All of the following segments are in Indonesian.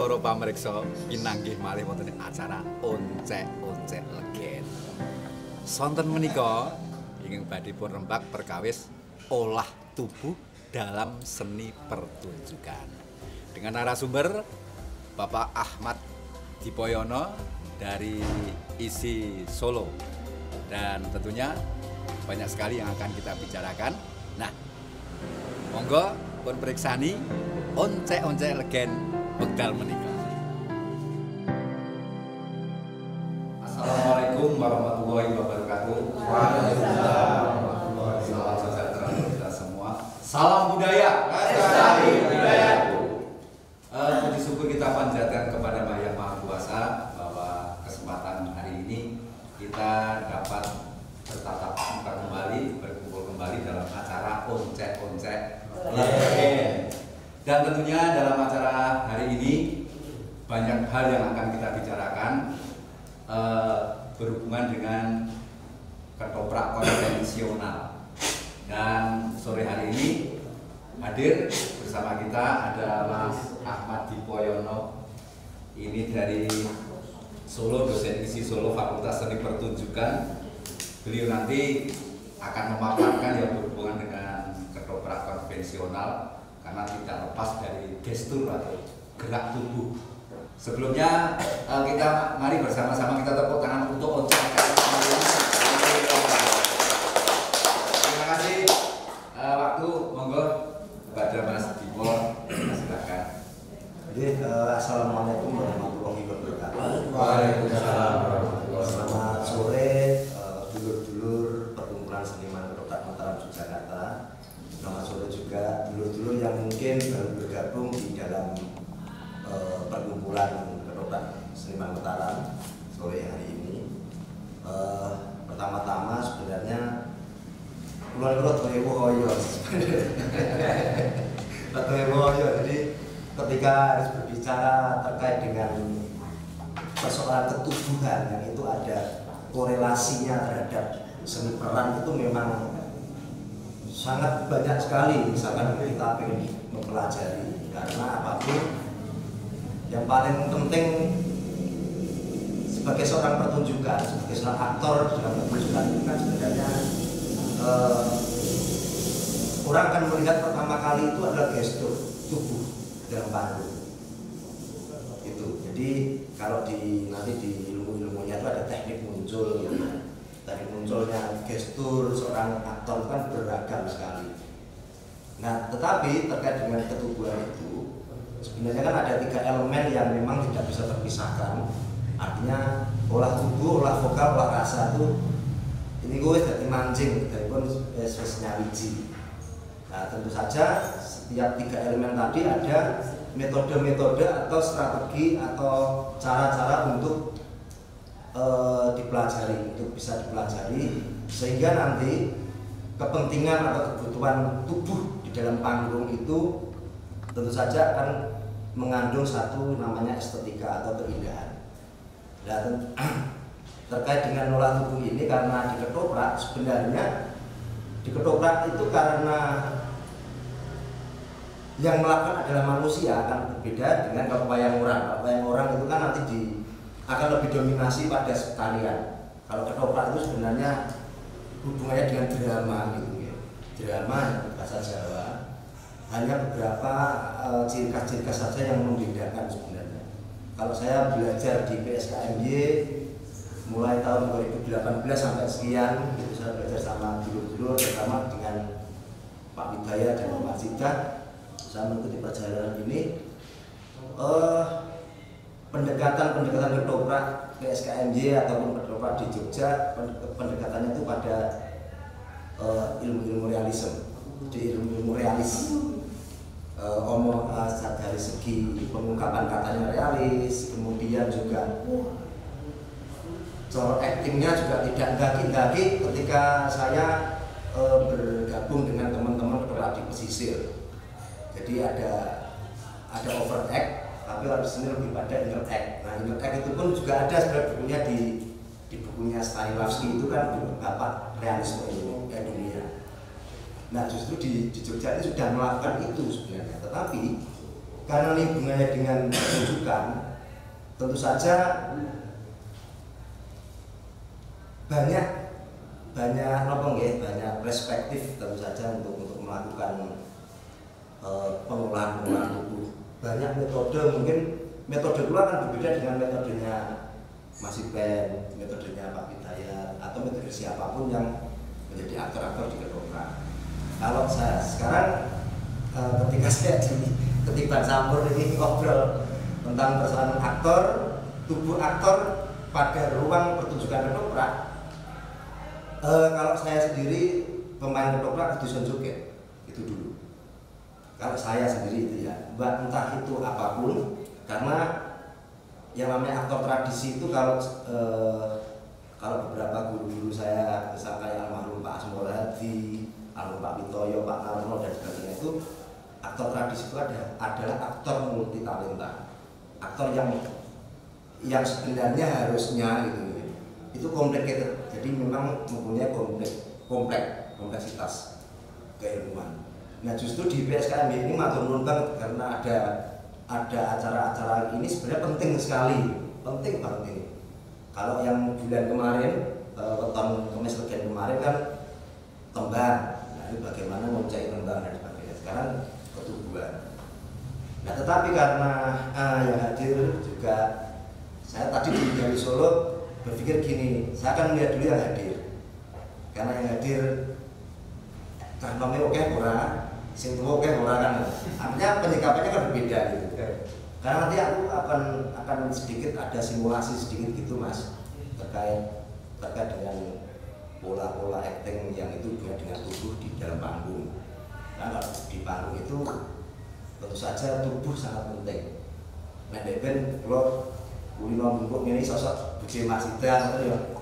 para pamirsa pinanggih malih wonten acara Oncek-oncek Legen. Sonten menika ingkang badhe pun rembak perkawis olah tubuh dalam seni pertunjukan. Dengan narasumber Bapak Ahmad Dipoyono dari ISI Solo. Dan tentunya banyak sekali yang akan kita bicarakan. Nah, monggo pun periksani Oncek-oncek Legen wekdal menika. Assalamualaikum warahmatullahi wabarakatuh. Waalaikumsalam warahmatullahi wabarakatuh. Salam sejahtera untuk kita semua. Salam budaya. Lestari budaya. Puji syukur kita panjatkan kepada Yang Maha Kuasa bahwa kesempatan hari ini kita dapat bertatap muka kembali, berkumpul kembali dalam acara Oncek-oncek Legen. Dan tentunya dalam acara hari ini banyak hal yang akan kita bicarakan berhubungan dengan ketoprak konvensional. Dan sore hari ini hadir bersama kita ada Mas Ahmad Dipoyono. Ini dari Solo, dosen ISI Solo Fakultas Seni Pertunjukan. Beliau nanti akan memaparkan yang berhubungan dengan ketoprak konvensional karena tidak lepas dari gestur atau gerak tubuh. Sebelumnya kita mari bersama-sama kita tepuk tangan untuk Oncek. Terima kasih. Waktu monggo kepada Mas Dipo, silakan. Jadi, assalamualaikum warahmatullahi wabarakatuh. Waalaikumsalam. Selamat sore, dulur-dulur perkumpulan seniman Ketoprak Mataram Yogyakarta. Selamat sore juga dulur-dulur yang mungkin baru bergabung di dalam perkumpulan Ketoprak Seniman Mataram sore hari ini. Pertama-tama sebenarnya jadi ketika harus berbicara terkait dengan persoalan ketubuhan yang itu ada korelasinya terhadap seni peran itu memang sangat banyak sekali. Misalkan kita ingin mempelajari, karena apapun yang paling penting sebagai seorang pertunjukan, sebagai seorang aktor dalam pertunjukan itu kan sebenarnya orang akan melihat pertama kali itu adalah gestur tubuh dalam panggung itu. Jadi kalau nanti di ilmu-ilmunya itu ada teknik muncul, teknik munculnya gestur seorang aktor kan beragam sekali. Nah, tetapi terkait dengan ketubuhan itu sebenarnya kan ada 3 elemen yang memang tidak bisa terpisahkan. Artinya olah tubuh, olah vokal, olah rasa itu ini gue jadi mancing dari pun spesiesnya wiji. Nah, tentu saja setiap 3 elemen tadi ada metode-metode atau strategi atau cara-cara untuk dipelajari, untuk bisa dipelajari sehingga nanti kepentingan atau kebutuhan tubuh di dalam panggung itu tentu saja akan mengandung satu namanya estetika atau keindahan. Dan terkait dengan olah tubuh ini, karena di ketoprak sebenarnya di ketoprak itu karena yang melakukan adalah manusia akan berbeda dengan kalau wayang orang. Kalau wayang orang itu kan nanti akan lebih dominasi pada tarian. Kalau ketoprak itu sebenarnya hubungannya dengan drama gitu ya. Drama bahasa Jawa. Hanya beberapa ciri khas saja yang membedakan sebenarnya. Kalau saya belajar di PSKMY mulai tahun 2018 sampai sekian, itu saya belajar sama dulur-dulur, terutama dengan Pak Widaya dan Pak Cita. Saya mengikuti perjalanan ini. Pendekatan ketoprak PSKMY ataupun ketoprak di Jogja, pendekatannya itu pada ilmu-ilmu realisme, di ilmu realis. Dari segi pengungkapan katanya realis, kemudian juga cara aktingnya juga tidak gaki-gaki. Ketika saya bergabung dengan teman-teman ketoprak di pesisir, jadi ada overact, tapi harus ini lebih pada inner act. Nah, inner act itu pun juga ada sebenarnya bukunya di bukunya Stanislavski itu kan beberapa realisme ini dunia. Nah, justru di Jogja ini sudah melakukan itu sebenarnya, tetapi karena ini hubungannya dengan pertunjukan, tentu saja banyak perspektif tentu saja untuk melakukan pengolahan tubuh. Banyak metode, mungkin metode dulu akan berbeda dengan metodenya Mas Iben, metodenya Pak Hidayat, atau metode siapapun yang menjadi aktor-aktor di kedokteran. Kalau saya sekarang ketika saya di Ketiban Sampur ini ngobrol tentang persoalan aktor, tubuh aktor pada ruang pertunjukan kedokteran, kalau saya sendiri pemain kedokteran audition joget itu dulu. Kalau saya sendiri itu ya, entah itu apapun, karena yang namanya aktor tradisi itu kalau beberapa guru-guru saya, misalnya kayak almarhum Pak Asmul Hadi, almarhum Pak Witoyo, Pak Narno dan sebagainya, itu aktor tradisi itu adalah aktor multi talenta, aktor yang sebenarnya harusnya itu complicated, jadi memang mempunyai kompleksitas keilmuan. Nah justru di PSKM ini matur nuwun banget karena ada acara-acara ini sebenarnya penting sekali, penting banget ini. Kalau yang bulan kemarin, tahun Kemis Legen kemarin kan tembang, nah ini bagaimana mencari tembang dan sebagainya. Sekarang ketubuhan. Nah tetapi karena yang hadir juga, saya tadi dari Solo berpikir gini, saya akan melihat dulu yang hadir. Karena yang hadir karena oke kurang, sing tua oke kurang kan. Artinya penyikapannya kan berbeda gitu. Karena nanti aku akan sedikit ada simulasi sedikit gitu Mas terkait dengan pola-pola acting yang itu dengan tubuh di dalam panggung. Karena di panggung itu tentu saja tubuh sangat penting. Nah Ben kalau kulino minggu ini sosok Budi Mas Ida,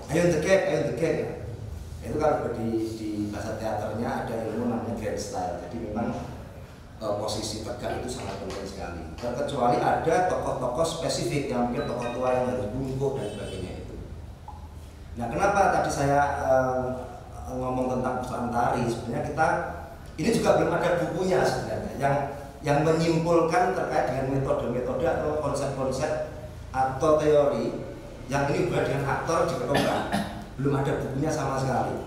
ayo degek. Itu kalau di bahasa teaternya ada ilmu namanya grand style. Jadi memang posisi tegak itu sangat penting sekali. Terkecuali ada tokoh-tokoh spesifik yang mungkin tokoh tua yang harus bungkuk dan sebagainya itu. Nah, kenapa tadi saya ngomong tentang persoalan tari? Sebenarnya kita ini juga belum ada bukunya sebenarnya yang menyimpulkan terkait dengan metode-metode atau konsep-konsep atau teori yang ini hubungan dengan aktor di kedokteran. Belum ada bukunya sama sekali.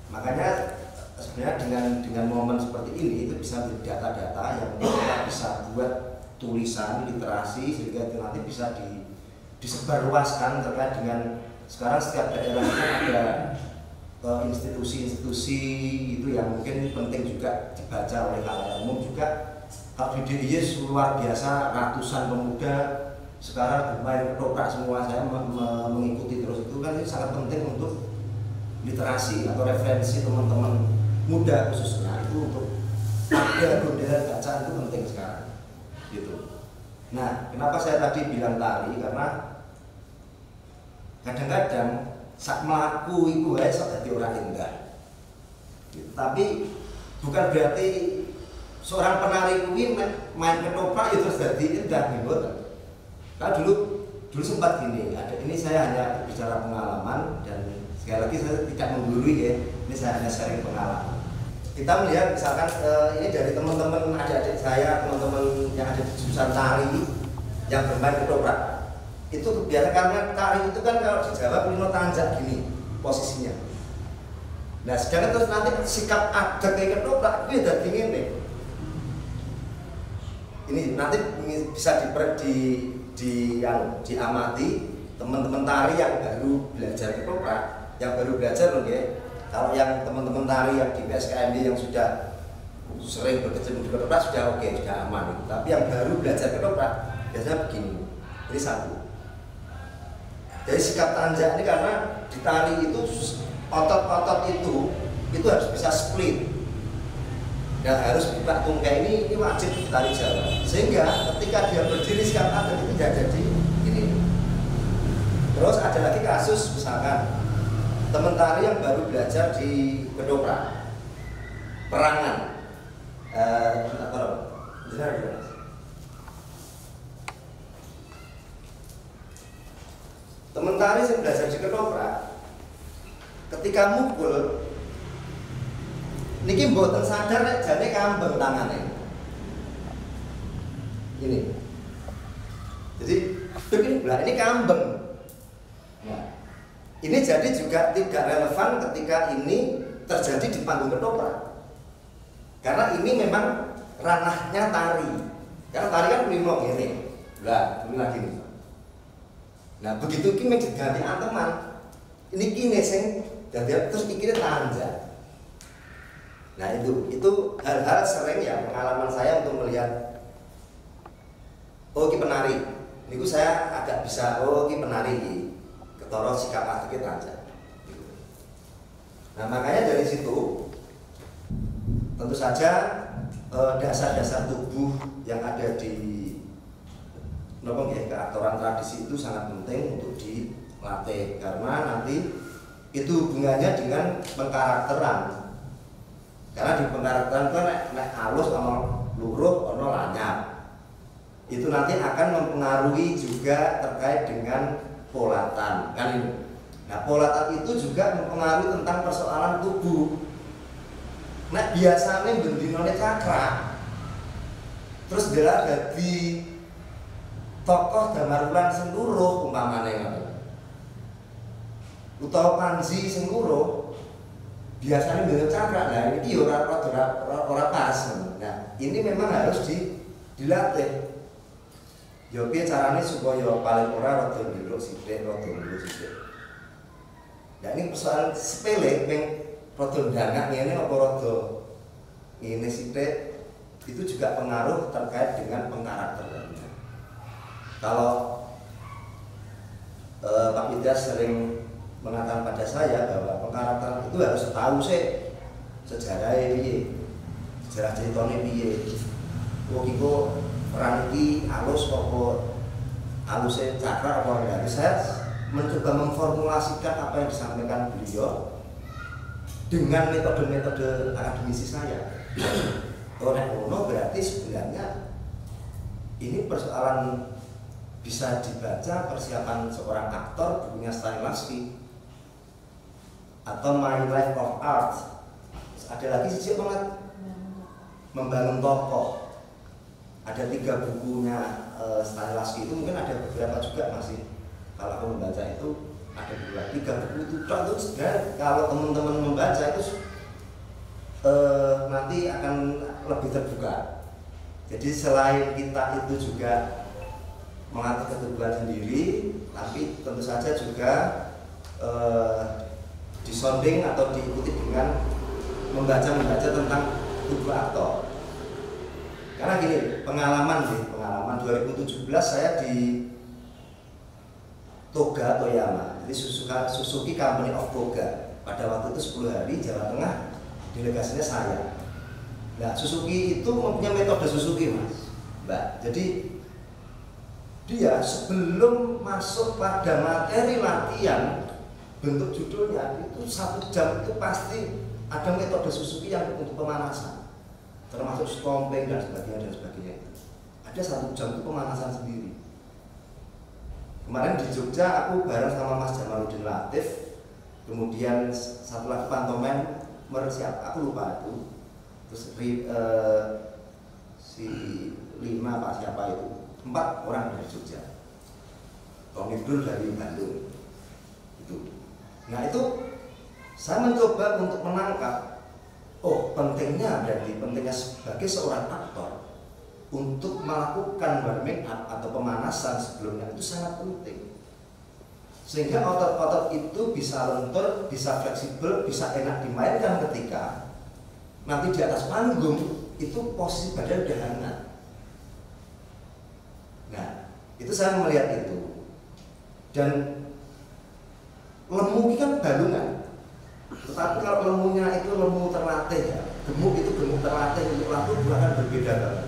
Makanya sebenarnya dengan momen seperti ini itu bisa menjadi data-data yang kita bisa buat tulisan literasi sehingga itu nanti bisa disebarluaskan terkait dengan sekarang setiap daerah itu ada institusi-institusi itu yang mungkin penting juga dibaca oleh khalayak umum juga. Kalau di DIY luar biasa, ratusan pemuda sekarang bermain ketoprak semua, saya mengikuti terus itu kan ini sangat penting untuk literasi atau referensi teman-teman muda khususnya itu untuk ada model bacaan itu penting sekarang gitu. Nah kenapa saya tadi bilang tari karena kadang-kadang sak melaku itu sok dadi orang indah gitu. Tapi bukan berarti seorang penari kuwi main ketoprak itu terus dadi indah gitu. Karena dulu sempat gini, ini saya hanya bicara pengalaman dan sekali lagi saya tidak menggurui ya, ini saya hanya sharing pengalaman. Kita melihat misalkan ini dari teman-teman adik-adik saya, teman-teman yang ada di jurusan tari yang bermain ketoprak. Itu biasa karena tari itu kan kalau di Jawa kulino tanjak gini posisinya. Nah sedangkan terus nanti sikap adat kayak ketoprak itu udah dingin nih. Ini nanti bisa diamati teman-teman tari yang baru belajar ketoprak, yang baru belajar loh ya. Kalau yang teman-teman tari yang di PSKMD yang sudah sering berkecimpung di ketoprak sudah oke, sudah aman. Tapi yang baru belajar ketoprak biasanya begini, ini satu. Jadi sikap tanjak ini karena di tari itu otot-otot itu harus bisa split. Dan harus buka tungkai ini wajib di tari Jawa. Sehingga ketika dia berdiri sikap adat itu tidak jadi ini. Terus ada lagi kasus misalkan teman tari yang baru belajar di ketoprak perangan teman tari yang belajar di ketoprak ketika mukul niki mboten sadar nek jane kambeng tangane ini. Jadi begini, nah ini kambing. Nah, ini jadi juga tidak relevan ketika ini terjadi di panggung ketoprak. Karena ini memang ranahnya tari. Karena tari kan mlimong ini. Lah, ini lagi nih. Nah, begitu ki diganti anteman. Ini kini sing jadi terus iki tanja. Nah, itu hal-hal sering ya pengalaman saya untuk melihat oh ki penari. Niku saya agak bisa oh ki penari ki. Ketara sikap atik tanja. Nah, makanya dari situ tentu saja dasar-dasar tubuh yang ada di keaktoran tradisi itu sangat penting untuk dilatih karena nanti itu hubungannya dengan pengkarakteran. Karena di pengkarakteran itu nek halus ono luruh ono lanyap. Itu nanti akan mempengaruhi juga terkait dengan polatan kan ini. Nah, polatan itu juga mempengaruhi tentang persoalan tubuh. Nah, biasanya bendinone cakra. Terus dia jadi tokoh Damarwulan sing luruh umpamane ngoten. Utawa Panji sing luruh biasanya bendina cakra. Nah, ini ora pas. Nah, ini memang harus dilatih. Ya piye carane supaya paling ora rada ndiluk sithik, rada ndiluk sithik. Nah, ini persoalan sepele ping rada ndangak ngene apa rada ngene sithik itu juga pengaruh terkait dengan pengkarakteran. Kalau Pak Widya sering mengatakan pada saya bahwa pengkarakteran itu harus tahu sih sejarahnya piye, sejarah ceritanya piye. Kok iku peran iki halus apa halusnya cakra apa enggak. Saya mencoba memformulasikan apa yang disampaikan beliau dengan metode-metode akademisi saya. Oleh ono berarti sebenarnya ini persoalan bisa dibaca persiapan seorang aktor punya Stanislavski atau My Life of Art. Ada lagi sih banget membangun tokoh. Ada 3 bukunya Stanislavski itu mungkin ada beberapa juga masih kalau aku membaca itu ada 3 buku itu contoh sebenarnya kalau teman-teman membaca itu nanti akan lebih terbuka. Jadi selain kita itu juga mengatur ketubuhan sendiri, tapi tentu saja juga disonding atau diikuti dengan membaca tentang tubuh aktor. Karena gini, pengalaman 2017 saya di Toga Toyama, jadi Suzuki Company of Toga. Pada waktu itu 10 hari Jawa Tengah, delegasinya saya. Nah, Suzuki itu mempunyai metode Suzuki, Mas, Mbak. Jadi dia sebelum masuk pada materi latihan bentuk judulnya itu 1 jam itu pasti ada metode Suzuki yang untuk pemanasan. Termasuk stomping dan sebagainya ada 1 jam itu pemanasan sendiri. Kemarin di Jogja aku bareng sama Mas Jamaluddin Latif, kemudian satu lagi pantomen siapa aku lupa itu, terus si 5 Pak siapa itu, 4 orang dari Jogja, Tommy Dul dari Bandung itu. Nah, itu saya mencoba untuk menangkap pentingnya sebagai seorang aktor untuk melakukan warming up atau pemanasan sebelumnya itu sangat penting. Sehingga otot-otot itu bisa lentur, bisa fleksibel, bisa enak dimainkan ketika nanti di atas panggung itu posisi badan udah hangat. Nah, itu saya melihat itu. Dan lemu ini kan balungan. Tetapi kalau lemunya itu lemu terlatih ya, gemuk itu gemuk terlatih untuk latih akan berbeda banget.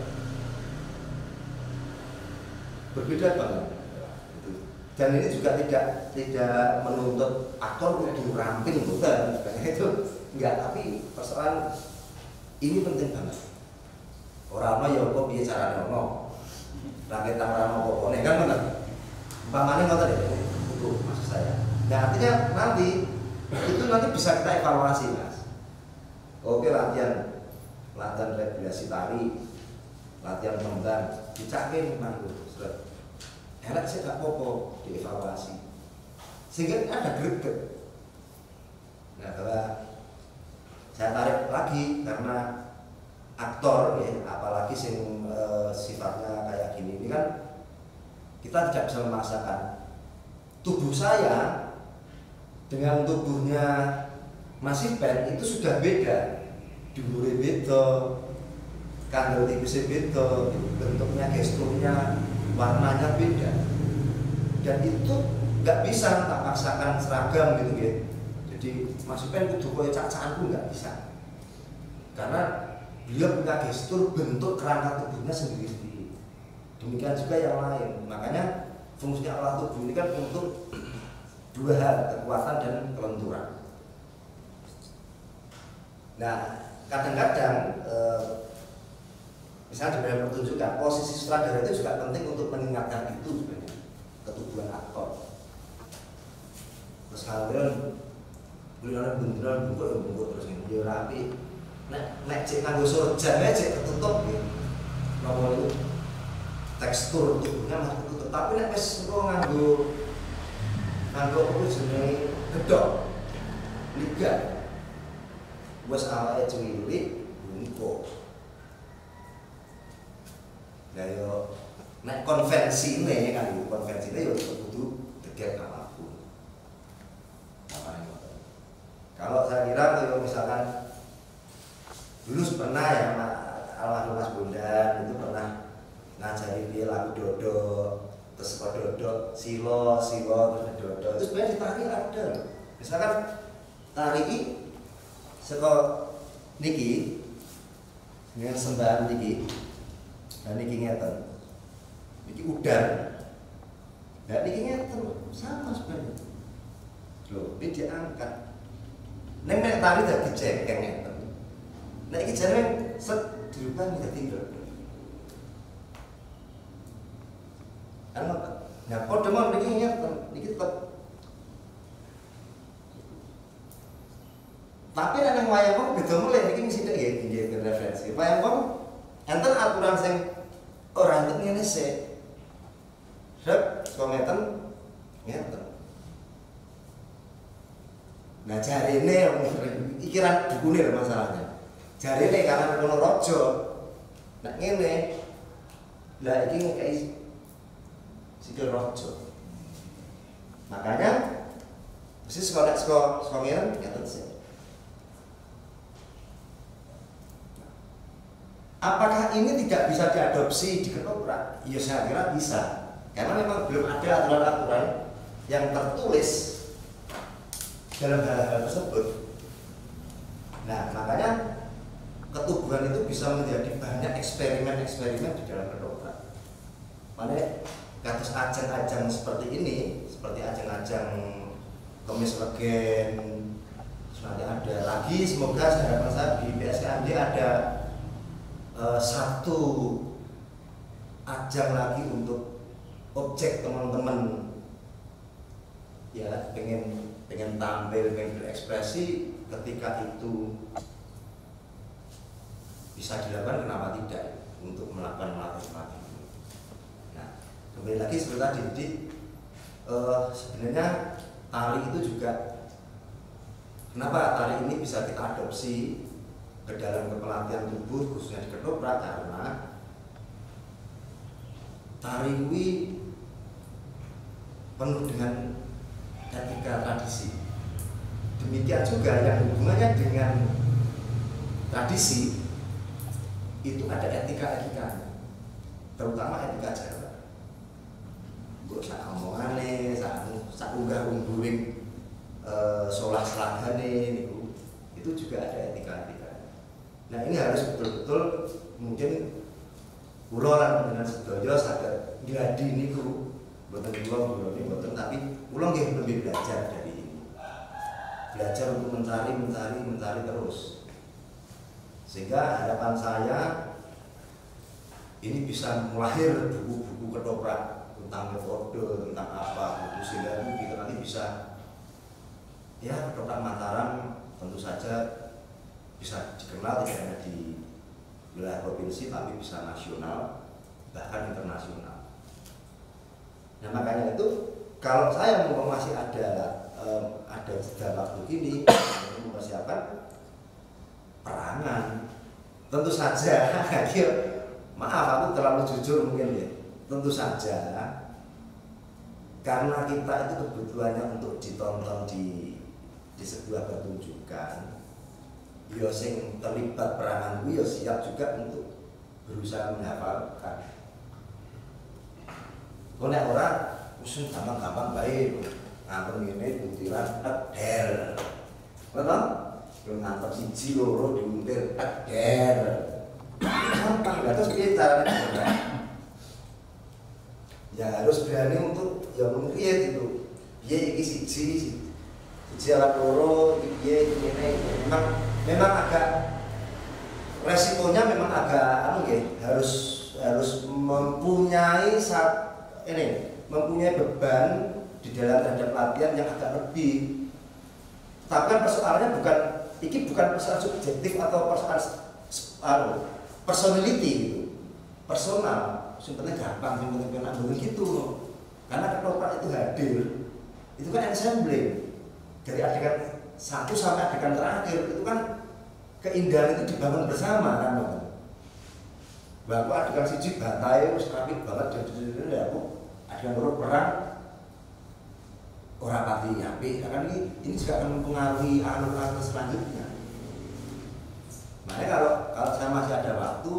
Berbeda banget. Dan ini juga tidak menuntut aktor untuk ramping bukan, itu enggak. Tapi persoalan ini penting banget. Orang ya kok piye carane ono. Langit tangan ono kok kan bener. Umpamane ngoten ya, itu maksud saya. Nah, artinya nanti itu bisa kita evaluasi, Mas. Oke, latihan regulasi tari latihan kembang, dicakin mantu, seret. Elek sih gak popo, dievaluasi. Sehingga ada greget. Nah, bahwa saya tarik lagi karena aktor ya, apalagi sing sifatnya kayak gini ini kan kita tidak bisa memaksakan. Tubuh saya dengan tubuhnya Mas Ipen itu sudah beda. Dhuwure beda, kandel tipisnya beda, bentuknya, gesturnya, warnanya beda. Dan itu nggak bisa tak paksakan seragam gitu ya. Jadi Mas Ipen kudu koyo cak-cakanku nggak bisa. Karena beliau punya gestur, bentuk kerangka tubuhnya sendiri-sendiri. Demikian juga yang lain. Makanya fungsi olah tubuh ini kan untuk dua hal, kekuatan dan kelenturan. Nah, kadang-kadang misalnya di dalam pertunjukan, posisi sutradara itu juga penting untuk mengingatkan itu sebenarnya ketubuhan aktor. Terus kalian beliau beneran bungkuk terus ini ya rapi. Nek cek nganggo sorjan cek ketutup gitu. Nomor itu tekstur tubuhnya masih ketutup. Tapi nek wis nganggo apa jenenge gedhok liga wis awake cilik bungkuk. Lah yo nek konvensine kan konvensine yo kudu tegak apapun. Kalau saya kira kalau misalkan dulu pernah ya almarhum Mas Bondan itu pernah ngajari dia lagu dodo, terus kok dodo, silo, terus dodo. Itu sebenarnya di tari ada. Misalkan tari ini seko niki dengan sembahan niki dan niki ngeten. Niki udan. Dan niki ngeten sama sebenarnya. Loh, ini diangkat. Nek tari dadi jengkeng ngeten. Nek iki jane set dirubah menjadi dodo. Nah, kode mau niki ngeten, niki tetep. Tapi nek nang wayang kok beda mulai niki sithik nggih referensi. Wayang kok enten aturan sing ora enten ngene sik. Rep, kok ngeten ngeten. Nah jarine ikiran bukune lho masalahnya. Jarine karena kono raja. Nek ngene lah iki ngekeki sikil raja. Makanya mesti sekolah ngene ngeten sik. Apakah ini tidak bisa diadopsi di ketoprak? Ya saya kira bisa. Karena memang belum ada aturan-aturan yang tertulis dalam hal-hal tersebut. Nah, makanya ketubuhan itu bisa menjadi banyak eksperimen-eksperimen di dalam ketoprak. Makanya kados ajang-ajang seperti ini, seperti ajang-ajang Kemis Legen, nanti ada lagi, semoga harapan saya di PSKMD ada satu ajang lagi untuk objek teman-teman ya pengen tampil, pengen berekspresi, ketika itu bisa dilakukan kenapa tidak untuk melakukan melatih. Nah, kembali lagi seperti tadi, jadi sebenarnya tari itu juga kenapa tari ini bisa kita adopsi ke dalam kepelatihan tubuh khususnya di ketoprak, karena tari ini penuh dengan etika tradisi. Demikian juga yang hubungannya dengan tradisi itu ada etika-etika, terutama etika Jawa. Gue sak omongane, sak unggah-ungguhing solah selagane itu juga ada etika-etika. Nah ini harus betul-betul mungkin kula lan dengan sedaya saged gladi niku mboten kula ini mboten, tapi kula nggih lebih belajar dari ini. Belajar untuk mencari terus. Sehingga harapan saya ini bisa melahir buku-buku ketoprak tentang metode, tentang apa, buku sehingga kita nanti bisa ya ketoprak Mataram tentu saja bisa dikenal tidak hanya di wilayah provinsi tapi bisa nasional bahkan internasional. Nah makanya itu kalau saya mau masih ada jeda waktu begini mempersiapkan perangan, tentu saja maaf aku terlalu jujur mungkin ya, tentu saja karena kita itu kebutuhannya untuk ditonton di sebuah pertunjukan, yo sing terlibat perangan yo siap juga untuk berusaha menghafalkan. Kok nek orang usun gampang-gampang baik, ngantem ini butiran der, betul? Belum ngantem siji loro diuntir der, gampang. Terus piye caranya? Ya harus berani untuk ya mengkriat itu. Piye iki siji alat loro, piye iki ngene. Memang agak resikonya memang agak harus mempunyai mempunyai beban di dalam terhadap latihan yang agak lebih. Tapi kan persoalannya bukan persoalan subjektif atau persoalan personality gitu. Personal, sebenarnya gampang, sebenarnya kena begitu. Karena ketoprak itu hadir, itu kan ensemble dari adegan 1 sampai adegan terakhir itu kan keindahan itu dibangun bersama kan. Bahwa adegan siji batai wis rapi banget dan ya aku adegan loro perang orang pati apik kan ini juga akan mempengaruhi alur-alur selanjutnya. Makanya kalau saya masih ada waktu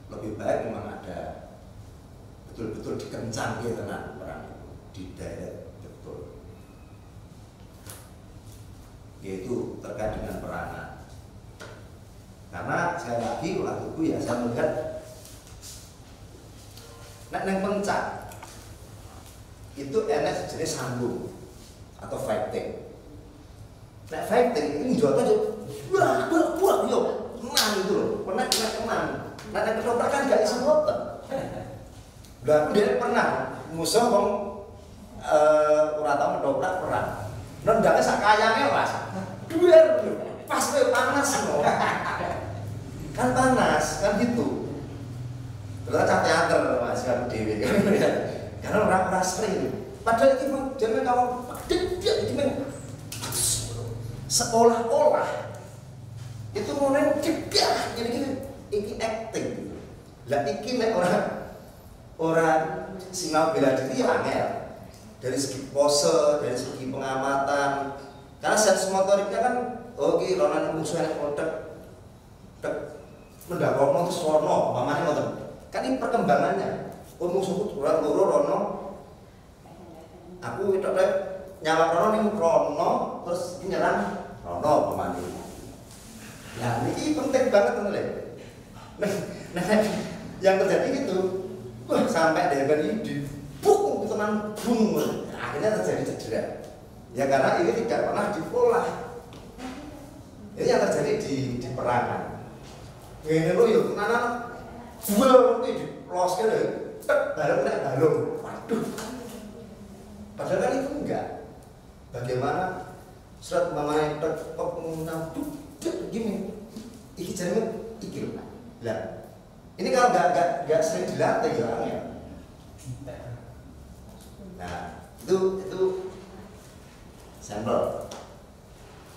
lebih baik memang ada betul-betul dikencangkan tenang perang itu di daerah betul. Yaitu terkait dengan perangan. Karena saya lagi waktu itu ya saya melihat neng pencak itu enak jenis sambung atau fighting. Nek fighting ini jual aja, buah yo, menang itu loh, pernah menang. Nah ketoprak kan gak bisa ngoten. Lah dia pernah musuh wong ora tau ketoprak perang. Nendangnya sak kayange Mas. Duer pas kowe panas lho. Kan panas, kan gitu. Terus teater Mas kan dhewe kan. Karena orang sering. Padahal itu jangan kamu dia itu seolah-olah itu mau cegah ini acting. Lah iki nek orang sinau bela diri ya angel. Dari segi pose, dari segi pengamatan. Karena sense motoriknya kan oke, ronan musuh enek kodek. Mendakokno terus rono, mamane ngoten. Kan ini perkembangannya. Musuhku ora loro rono. Aku itu nyala rono ning rono terus nyerang rono pamane. Nah, ini penting banget teman-teman. Nah, yang terjadi itu, sampai adegan ini dibuk teman bung, akhirnya terjadi cedera. Ya karena ini tidak pernah dipola. Ini yang terjadi di perangan. Ini lo yuk, nana, buah itu diploskan deh, balong naik balong, waduh. Padahal kan itu enggak. Bagaimana surat mamanya nabuk gini, iki jaringan iki loh. Lah, ini kalau nggak sering dilatih ya orang ya. Nah, itu sampel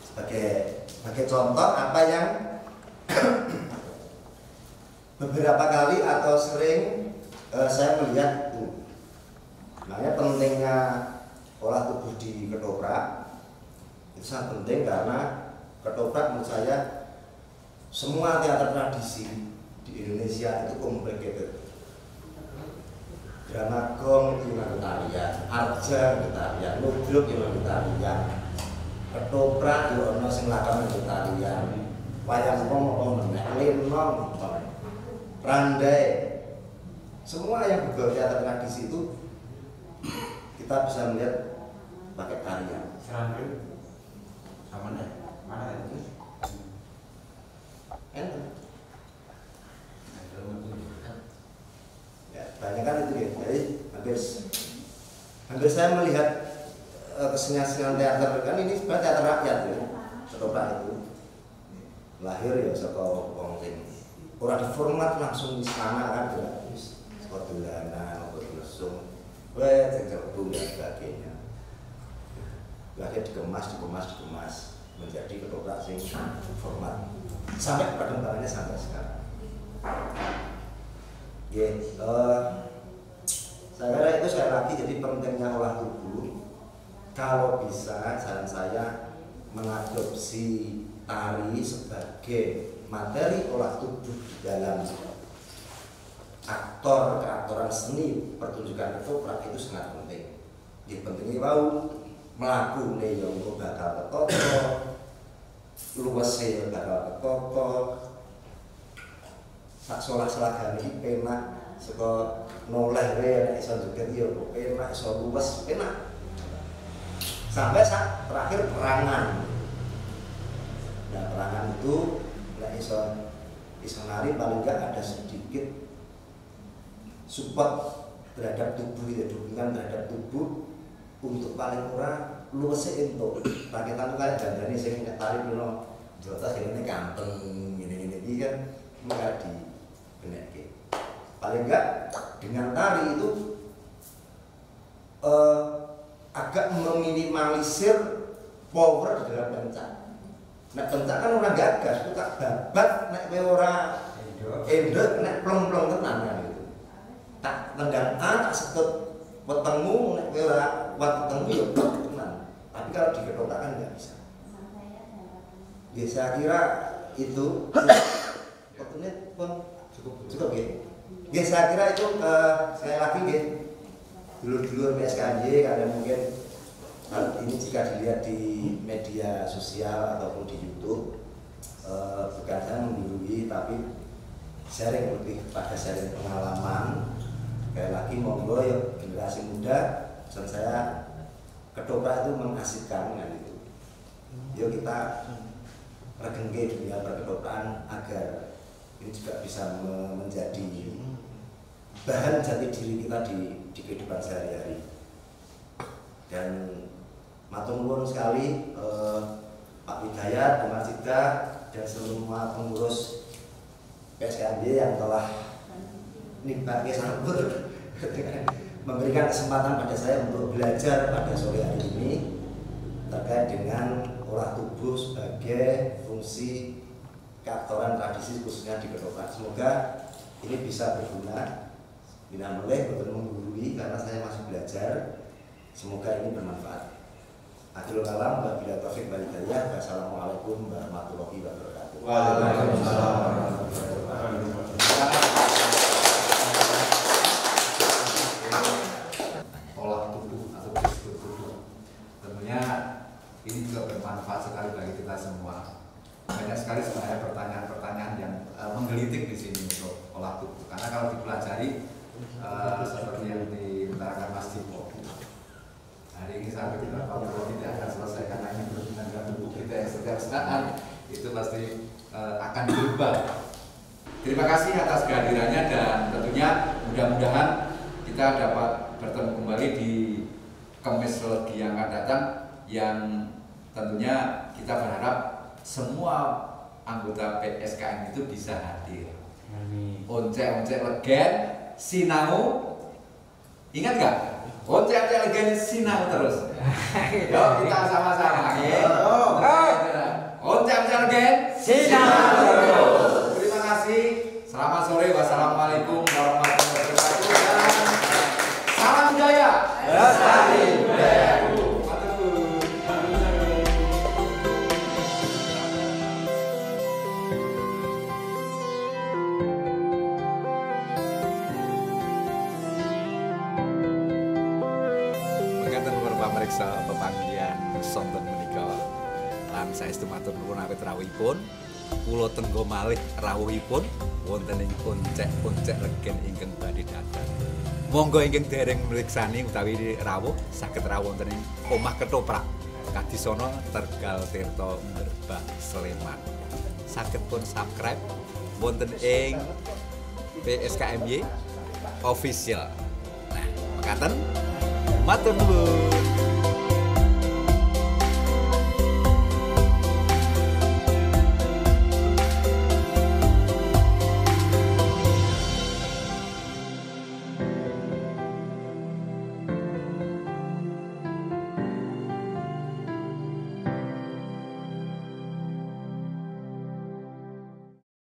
sebagai contoh apa yang beberapa kali atau sering saya melihat itu. Makanya pentingnya olah tubuh di ketoprak itu sangat penting karena ketoprak menurut saya semua teater tradisi di Indonesia itu complicated. Drama gong itu tarian, arja tarian, ludruk itu tarian, ketoprak itu ono sing lakon tarian, wayang wong lenong, randai, semua yang berbau teater tradisi itu kita bisa melihat pakai tarian. Sama nih, mana itu? Ya, banyak kan itu ya. Jadi hampir saya melihat kesenian teater kan ini sebenarnya teater rakyat ya, ketoprak itu. lahir ya saka wong sing ora diformat langsung di sana kan gratis. Saka dolanan, obat lesung, cerbung dan sebagainya. Lahir dikemas menjadi ketoprak sing format. Sampai perkembangannya sampai sekarang. Saya kira itu sekali lagi jadi pentingnya olah tubuh. Kalau bisa saran saya mengadopsi tari sebagai materi olah tubuh di dalam keaktoran seni pertunjukan ketoprak itu sangat penting. Yang pentingnya mau melaku nih yang bakal ketoprak, luwese bakal ketoprak, sak salah iki penak saka noleh wae nek iso joget yo penak iso luwes penak. Sampai saat terakhir perangan. Nah, perangan itu nek iso nari paling enggak ada sedikit support terhadap tubuh ya, dukungan terhadap tubuh untuk paling murah luwes entuk. Paketan kayak dandane sing nek tari dulu jotos ini ganteng gini-gini iki kan enggak di benekke. Paling enggak dengan tari itu agak meminimalisir power di dalam pencak. Nek pencak kan orang gagas, itu tak babat nek kowe ora endot nek plong-plong tenan kan itu. Tak tendang tak sekut wetengmu nek kowe ora kuat wetengmu ya tenan. Tapi kalau di ketoprak kan enggak bisa. Ya saya kira itu waktunya pun cukup ya. Ya saya kira itu sekali lagi ya. Dulur-dulur PSKJ karena mungkin ini jika dilihat di media sosial ataupun di YouTube bukan saya menggurui tapi sharing lebih pada sharing pengalaman. Sekali lagi monggo ya generasi muda pesan saya ketoprak itu mengasihkan kan itu. Yuk kita regengke dunia perketoprakan agar ini juga bisa menjadi bahan jati diri kita di kehidupan sehari-hari. Dan matur nuwun sekali Pak Widayat, Bu Masida dan semua pengurus PSKJ yang telah nikmati sambut memberikan kesempatan pada saya untuk belajar pada sore hari ini terkait dengan olah tubuh sebagai fungsi keaktoran tradisi khususnya di ketoprak. Semoga ini bisa berguna. Bila boleh betul menggurui karena saya masih belajar. Semoga ini bermanfaat. Akhirul kalam, wabillahi taufiq wal hidayah. Wassalamualaikum warahmatullahi wabarakatuh. Waalaikumsalam warahmatullahi wabarakatuh. Olah tubuh atau gestur tubuh. Tentunya ini juga bermanfaat sekali bagi kita semua. Banyak sekali sebenarnya pertanyaan-pertanyaan yang menggelitik di sini untuk olah tubuh. Karena kalau dipelajari seperti yang diutarakan Mas Dipo, hari ini sampai kita tidak akan selesai karena ini berhubungan dengan tubuh kita yang setiap saat itu pasti akan berubah. Terima kasih atas kehadirannya dan tentunya mudah-mudahan kita dapat bertemu kembali di Kamis Legi yang akan datang, yang tentunya kita berharap semua anggota PSKM itu bisa hadir. Oncek-oncek legen sinau, ingat gak? Oncek-oncek legen sinau terus. Yuk kita sama-sama. Oncek-oncek legen sinau terus. Terima kasih. Selamat sore. Wassalamualaikum warahmatullahi wabarakatuh. Dan salam budaya. Lestari budayaku. Periksa pepanggihan sonten menika lan saestu matur nuwun awit rawuhipun kula tenggo malih rawuhipun wonten ing oncek-oncek legen ingkang badhe datang. Monggo ingkang dereng mriksani utawi rawuh saged rawuh wonten ing omah ketoprak Kadisana Tegal Tirta Merbah Sleman. Saged pun subscribe wonten ing PSKMY official. Nah, mekaten matur nuwun.